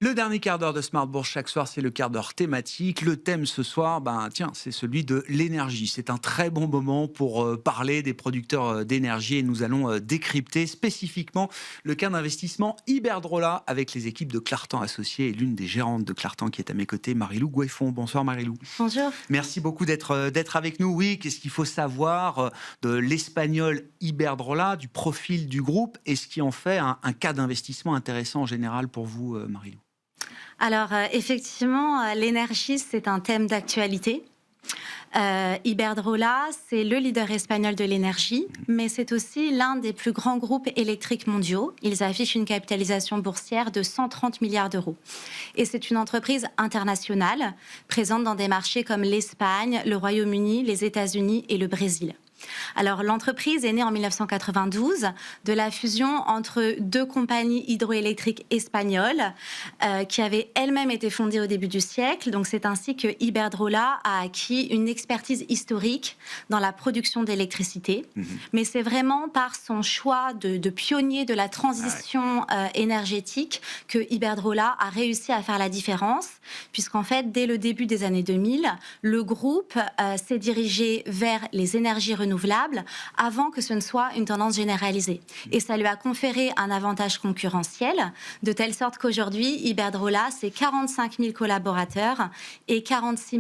Le dernier quart d'heure de Smart Bourse chaque soir, c'est le quart d'heure thématique. Le thème ce soir, c'est celui de l'énergie. C'est un très bon moment pour parler des producteurs d'énergie et nous allons décrypter spécifiquement le cas d'investissement Iberdrola avec les équipes de Clartan Associés et l'une des gérantes de Clartan qui est à mes côtés, Marie-Lou Goueffon. Bonsoir Marie-Lou. Bonjour. Merci beaucoup d'être avec nous. Oui, qu'est-ce qu'il faut savoir de l'espagnol Iberdrola, du profil du groupe et ce qui en fait un cas d'investissement intéressant en général pour vous, Marie-Lou? Alors, effectivement, l'énergie, c'est un thème d'actualité. Iberdrola, c'est le leader espagnol de l'énergie, mais c'est aussi l'un des plus grands groupes électriques mondiaux. Ils affichent une capitalisation boursière de 130 milliards d'euros. Et c'est une entreprise internationale, présente dans des marchés comme l'Espagne, le Royaume-Uni, les États-Unis et le Brésil. Alors, l'entreprise est née en 1992 de la fusion entre deux compagnies hydroélectriques espagnoles qui avaient elles-mêmes été fondées au début du siècle. Donc, c'est ainsi que Iberdrola a acquis une expertise historique dans la production d'électricité. Mais c'est vraiment par son choix de pionnier de la transition énergétique que Iberdrola a réussi à faire la différence, puisqu'en fait, dès le début des années 2000, le groupe s'est dirigé vers les énergies renouvelables avant que ce ne soit une tendance généralisée. Et ça lui a conféré un avantage concurrentiel, de telle sorte qu'aujourd'hui, Iberdrola, c'est 45 000 collaborateurs et 46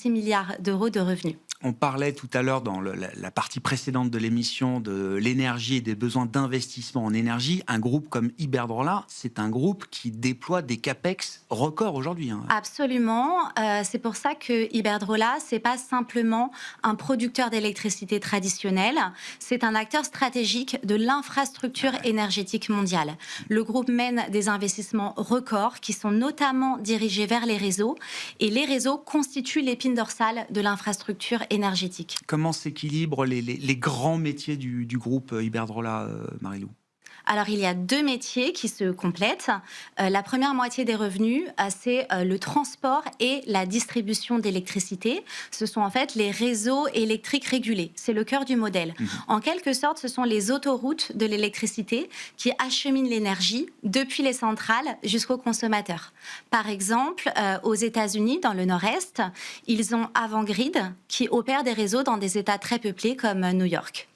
milliards d'euros de revenus. On parlait tout à l'heure dans la partie précédente de l'émission de l'énergie et des besoins d'investissement en énergie. Un groupe comme Iberdrola, c'est un groupe qui déploie des capex records aujourd'hui. Absolument. C'est pour ça que Iberdrola, c'est pas simplement un producteur d'électricité traditionnel, c'est un acteur stratégique de l'infrastructure énergétique mondiale. Le groupe mène des investissements records qui sont notamment dirigés vers les réseaux et les réseaux constituent l'épine dorsale de l'infrastructure énergétique. Comment s'équilibrent les grands métiers du groupe Iberdrola, Marie-Lou? Alors, il y a deux métiers qui se complètent. La première moitié des revenus, c'est le transport et la distribution d'électricité. Ce sont en fait les réseaux électriques régulés. C'est le cœur du modèle. En quelque sorte, ce sont les autoroutes de l'électricité qui acheminent l'énergie depuis les centrales jusqu'aux consommateurs. Par exemple, aux États-Unis, dans le Nord-Est, ils ont Avangrid qui opère des réseaux dans des États très peuplés comme New York.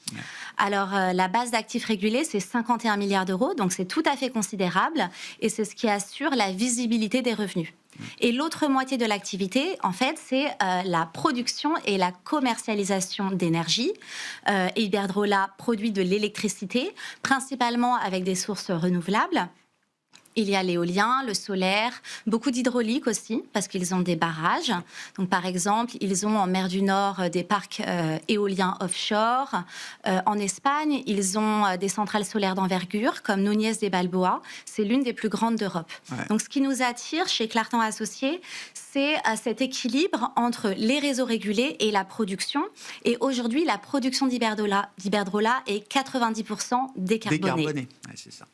Alors, la base d'actifs régulés, c'est 51 milliards d'euros, donc c'est tout à fait considérable et c'est ce qui assure la visibilité des revenus. Et l'autre moitié de l'activité, en fait, c'est la production et la commercialisation d'énergie. Iberdrola produit de l'électricité, principalement avec des sources renouvelables. Il y a l'éolien, le solaire, beaucoup d'hydraulique aussi, parce qu'ils ont des barrages. Donc, par exemple, ils ont en mer du Nord des parcs éoliens offshore. En Espagne, ils ont des centrales solaires d'envergure, comme Núñez de Balboa. C'est l'une des plus grandes d'Europe. Donc, ce qui nous attire chez Clartan Associés, c'est cet équilibre entre les réseaux régulés et la production. Et aujourd'hui, la production d'Iberdrola est 90% décarbonée. Décarbonée, c'est ça.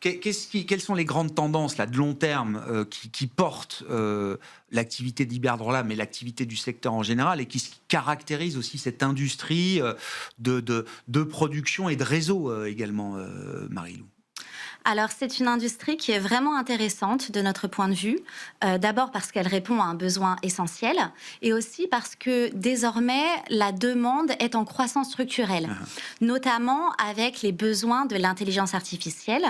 Quelles sont les grandes tendances là, de long terme qui portent l'activité d'Iberdrola, mais l'activité du secteur en général, et qui caractérisent aussi cette industrie de production et de réseau également, Marie-Lou? Alors, c'est une industrie qui est vraiment intéressante de notre point de vue. D'abord parce qu'elle répond à un besoin essentiel et aussi parce que désormais, la demande est en croissance structurelle, notamment avec les besoins de l'intelligence artificielle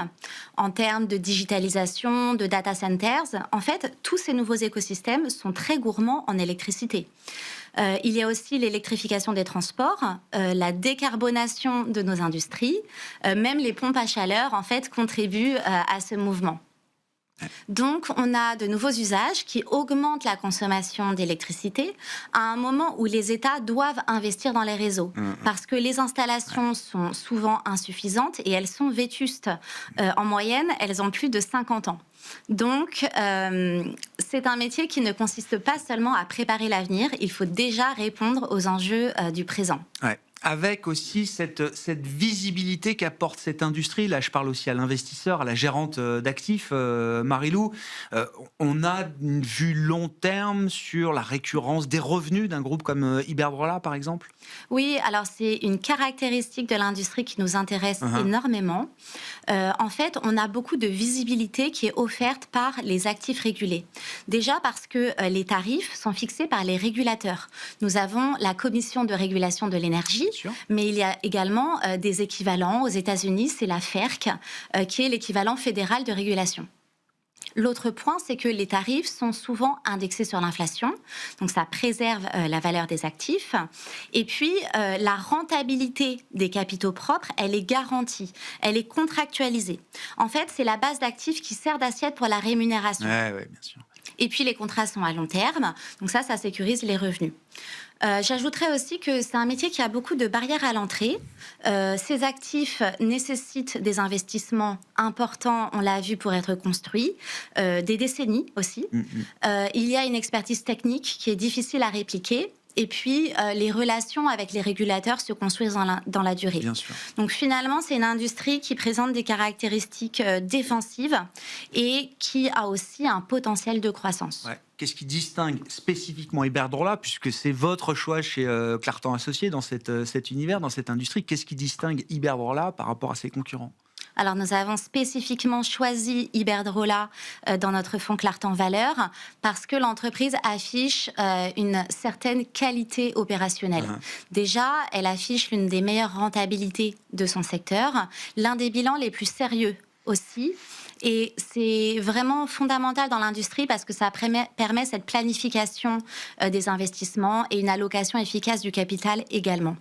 en termes de digitalisation, de data centers. En fait, tous ces nouveaux écosystèmes sont très gourmands en électricité. Il y a aussi l'électrification des transports, la décarbonation de nos industries, même les pompes à chaleur en fait contribuent à ce mouvement. Donc, on a de nouveaux usages qui augmentent la consommation d'électricité à un moment où les États doivent investir dans les réseaux parce que les installations sont souvent insuffisantes et elles sont vétustes. En moyenne, elles ont plus de 50 ans. Donc, c'est un métier qui ne consiste pas seulement à préparer l'avenir, il faut déjà répondre aux enjeux du présent. Ouais. Avec aussi cette visibilité qu'apporte cette industrie. Là, je parle aussi à l'investisseur, à la gérante d'actifs, Marie-Lou. On a une vue long terme sur la récurrence des revenus d'un groupe comme Iberdrola, par exemple? Oui, alors c'est une caractéristique de l'industrie qui nous intéresse énormément. En fait, on a beaucoup de visibilité qui est offerte par les actifs régulés. Déjà parce que les tarifs sont fixés par les régulateurs. Nous avons la Commission de régulation de l'énergie, mais il y a également des équivalents. Aux États-Unis, c'est la FERC, qui est l'équivalent fédéral de régulation. L'autre point, c'est que les tarifs sont souvent indexés sur l'inflation, donc ça préserve la valeur des actifs. Et puis, la rentabilité des capitaux propres, elle est garantie, elle est contractualisée. En fait, c'est la base d'actifs qui sert d'assiette pour la rémunération. Ouais, bien sûr. Et puis, les contrats sont à long terme, donc ça sécurise les revenus. J'ajouterais aussi que c'est un métier qui a beaucoup de barrières à l'entrée. Ces actifs nécessitent des investissements importants, on l'a vu, pour être construits, des décennies aussi. Il y a une expertise technique qui est difficile à répliquer. Et puis, les relations avec les régulateurs se construisent dans la durée. Bien sûr. Donc, finalement, c'est une industrie qui présente des caractéristiques défensives et qui a aussi un potentiel de croissance. Ouais. Qu'est-ce qui distingue spécifiquement Iberdrola, puisque c'est votre choix chez Clartan Associés dans cet univers, dans cette industrie? Qu'est-ce qui distingue Iberdrola par rapport à ses concurrents? Alors, nous avons spécifiquement choisi Iberdrola dans notre fonds Clartan Valeurs parce que l'entreprise affiche une certaine qualité opérationnelle. Déjà, elle affiche l'une des meilleures rentabilités de son secteur, l'un des bilans les plus sérieux aussi. Et c'est vraiment fondamental dans l'industrie parce que ça permet cette planification des investissements et une allocation efficace du capital également.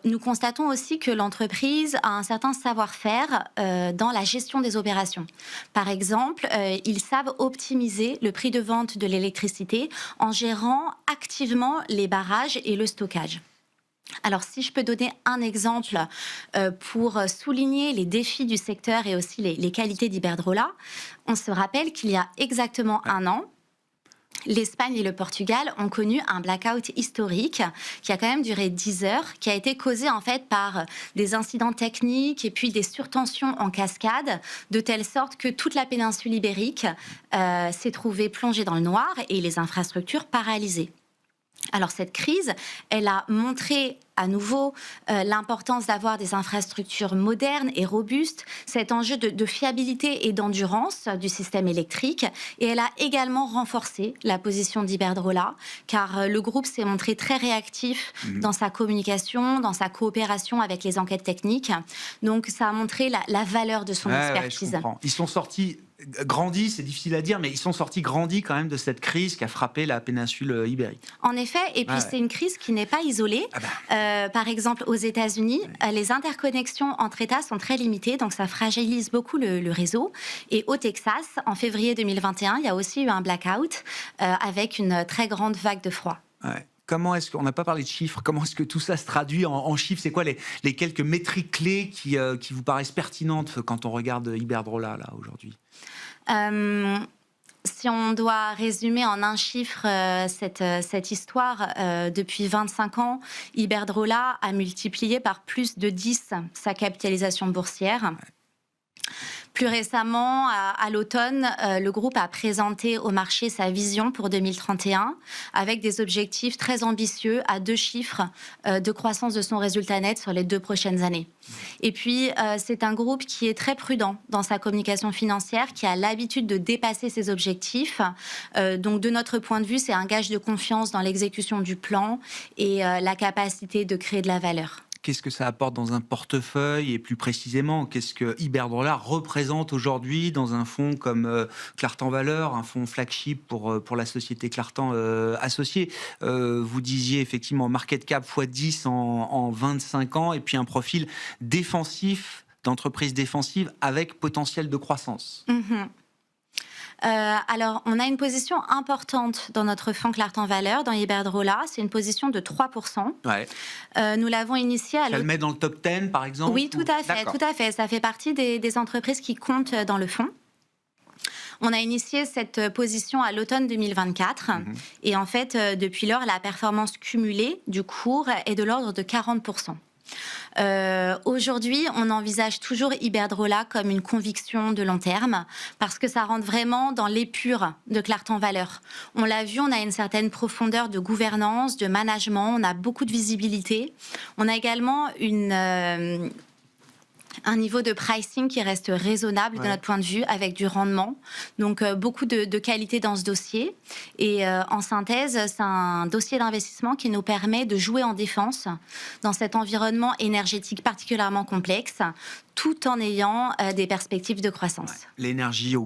Nous constatons aussi que l'entreprise a un certain savoir-faire dans la gestion des opérations. Par exemple, ils savent optimiser le prix de vente de l'électricité en gérant activement les barrages et le stockage. Alors, si je peux donner un exemple pour souligner les défis du secteur et aussi les qualités d'Iberdrola, on se rappelle qu'il y a exactement un an, l'Espagne et le Portugal ont connu un blackout historique qui a quand même duré 10 heures, qui a été causé en fait par des incidents techniques et puis des surtensions en cascade, de telle sorte que toute la péninsule ibérique s'est trouvée plongée dans le noir et les infrastructures paralysées. Alors cette crise, elle a montré à nouveau l'importance d'avoir des infrastructures modernes et robustes, cet enjeu de fiabilité et d'endurance du système électrique. Et elle a également renforcé la position d'Iberdrola, car le groupe s'est montré très réactif dans sa communication, dans sa coopération avec les enquêtes techniques. Donc ça a montré la valeur de son expertise. Je comprends. Ils sont sortis grandis, c'est difficile à dire, mais ils sont sortis grandis quand même de cette crise qui a frappé la péninsule ibérique. En effet, et puis c'est une crise qui n'est pas isolée. Par exemple, aux États-Unis, les interconnexions entre États sont très limitées, donc ça fragilise beaucoup le réseau. Et au Texas, en février 2021, il y a aussi eu un blackout avec une très grande vague de froid. Ouais. Comment est-ce qu'on n'a pas parlé de chiffres? Comment est-ce que tout ça se traduit en chiffres? C'est quoi les quelques métriques clés qui vous paraissent pertinentes quand on regarde Iberdrola là aujourd'hui? Si on doit résumer en un chiffre cette histoire, depuis 25 ans, Iberdrola a multiplié par plus de 10 sa capitalisation boursière. Plus récemment, à l'automne, le groupe a présenté au marché sa vision pour 2031 avec des objectifs très ambitieux à 2 chiffres de croissance de son résultat net sur les 2 prochaines années. Et puis, c'est un groupe qui est très prudent dans sa communication financière, qui a l'habitude de dépasser ses objectifs. Donc, de notre point de vue, c'est un gage de confiance dans l'exécution du plan et la capacité de créer de la valeur. Qu'est-ce que ça apporte dans un portefeuille et plus précisément, qu'est-ce que Iberdrola représente aujourd'hui dans un fonds comme Clartan Valeurs, un fonds flagship pour la société Clartan Associés? Vous disiez effectivement market cap x10 en 25 ans et puis un profil défensif, d'entreprise défensive avec potentiel de croissance. Alors, on a une position importante dans notre fonds Clartan Valeurs, dans Iberdrola. C'est une position de 3%. Nous l'avons initiée à Ça le met dans le top 10, par exemple? Oui, tout à fait. Ça fait partie des entreprises qui comptent dans le fonds. On a initié cette position à l'automne 2024 et en fait, depuis lors, la performance cumulée du cours est de l'ordre de 40%. Aujourd'hui, on envisage toujours Iberdrola comme une conviction de long terme parce que ça rentre vraiment dans l'épure de Clartan Valeurs. On l'a vu, on a une certaine profondeur de gouvernance, de management, on a beaucoup de visibilité. On a également un niveau de pricing qui reste raisonnable de notre point de vue, avec du rendement. Donc, beaucoup de qualité dans ce dossier. Et en synthèse, c'est un dossier d'investissement qui nous permet de jouer en défense dans cet environnement énergétique particulièrement complexe, tout en ayant des perspectives de croissance. L'énergie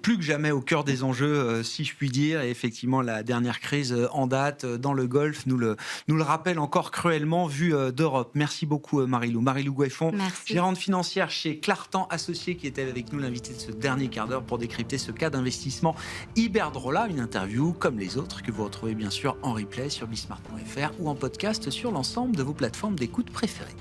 plus que jamais au cœur des enjeux, si je puis dire. Et effectivement, la dernière crise en date dans le Golfe nous le rappelle encore cruellement vu d'Europe. Merci beaucoup Marie-Lou. Marie-Lou Goeffon, gérante financière chez Clartan Associés, qui était avec nous l'invité de ce dernier quart d'heure pour décrypter ce cas d'investissement Iberdrola. Une interview comme les autres que vous retrouvez bien sûr en replay sur bismart.fr ou en podcast sur l'ensemble de vos plateformes d'écoute préférées.